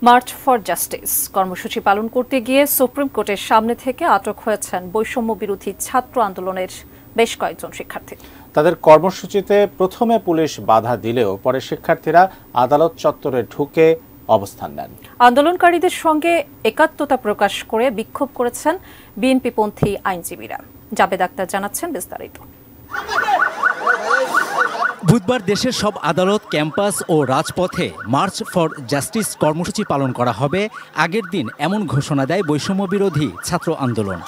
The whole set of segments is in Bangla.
মার্চ ফর জাস্টিস কর্মসূচি পালন করতে গিয়ে সুপ্রিম কোর্টের সামনে থেকে আটক হয়েছেন বৈষম্য বিরোধী ছাত্র আন্দোলনের বেশ কয়েকজন শিক্ষার্থী। তাদের কর্মসূচিতে প্রথমে পুলিশ বাধা দিলেও পরে শিক্ষার্থীরা আদালত চত্বরে ঢুকে অবস্থান নেন। আন্দোলনকারীদের সঙ্গে একাত্মতা প্রকাশ করে বিক্ষোভ করেছেন বিএনপিপন্থী আইনজীবীরা। জাবেদ আক্তার জানাচ্ছেন বিস্তারিত। বুধবার দেশের সব আদালত, ক্যাম্পাস ও রাজপথে মার্চ ফর জাস্টিস কর্মসূচি পালন করা হবে। আগের দিন এমন ঘোষণা দেয় বৈষম্য বিরোধী ছাত্র আন্দোলন।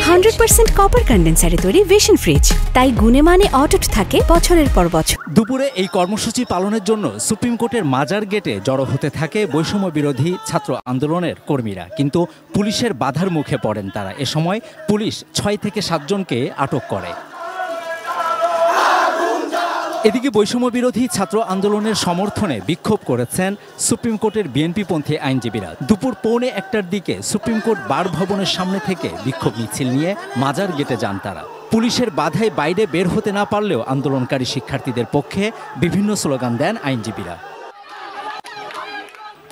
100% কপার কন্ডেন্সারে তৈরি ভিশন ফ্রিজ, তাই গুণে মানে অটুট থাকে বছরের পর বছর। দুপুরে এই কর্মসূচি পালনের জন্য সুপ্রিম কোর্টের মাজার গেটে জড়ো হতে থাকে বৈষম্য বিরোধী ছাত্র আন্দোলনের কর্মীরা, কিন্তু পুলিশের বাধার মুখে পড়েন তারা। এ সময় পুলিশ 6 থেকে 7 জনকে আটক করে। এদিকে বৈষম্য বিরোধী ছাত্র আন্দোলনের সমর্থনে বিক্ষোভ করেছেন সুপ্রিম কোর্টের বিএনপিপন্থী আইনজীবীরা। দুপুর 1:45টার দিকে সুপ্রিম কোর্ট বার ভবনের সামনে থেকে বিক্ষোভ মিছিল নিয়ে মাজার গেটে যান তারা। পুলিশের বাধায় বাইরে বের হতে না পারলেও আন্দোলনকারী শিক্ষার্থীদের পক্ষে বিভিন্ন স্লোগান দেন আইনজীবীরা।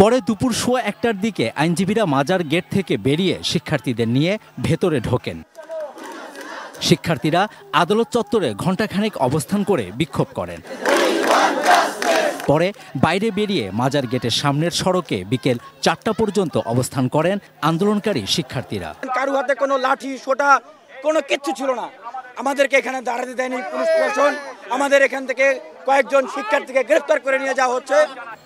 পরে দুপুর 1:15টার দিকে আইনজীবীরা মাজার গেট থেকে বেরিয়ে শিক্ষার্থীদের নিয়ে ভেতরে ঢোকেন। শিক্ষার্থীরা আদালত চত্বরে ঘণ্টাখানেক অবস্থান করে বিক্ষোভ করেন। পরে বাইরে বেরিয়ে মাজার গেটের সামনের সড়কে বিকেল 4টা পর্যন্ত অবস্থান করেন আন্দোলনকারী শিক্ষার্থীরা। কারো হাতে কোনো লাঠি সোটা কোনো কিচ্ছু ছিল না। আমাদেরকে এখানে দাঁড়াতে দেয়নি পুলিশ প্রশাসন। আমাদের এখান থেকে কয়েকজন শিক্ষার্থীকে গ্রেফতার করে নিয়ে যাওয়া হচ্ছে।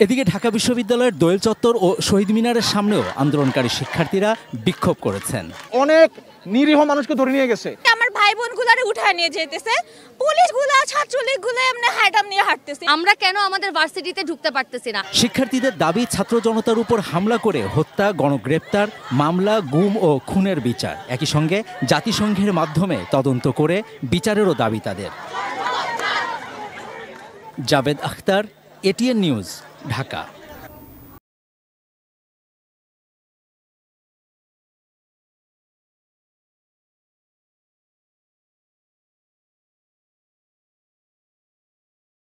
এদিকে ঢাকা বিশ্ববিদ্যালয়ের দোয়েল চত্বর ও শহীদ মিনারের সামনেও আন্দোলনকারী শিক্ষার্থীরা বিক্ষোভ করেছেন। অনেক নিরীহ মানুষকে ধরে নিয়ে গেছে। আমার ভাই বোনগুলারে উঠায় নিয়ে যেতেছে পুলিশগুলা, ছাত্রলীগগুলা এমনি হাইডাম নিয়ে হাঁটতেছে। আমরা কেন আমাদের ভার্সিটিতে ঢুকতে পারতেছি না? শিক্ষার্থীদের দাবি ছাত্র জনতার উপর হামলা করে হত্যা, গণগ্রেপ্তার, মামলা, গুম ও খুনের বিচার। একই সঙ্গে জাতিসংঘের মাধ্যমে তদন্ত করে বিচারেরও দাবি তাদের। Javed Akhtar, ATN news, Dhaka.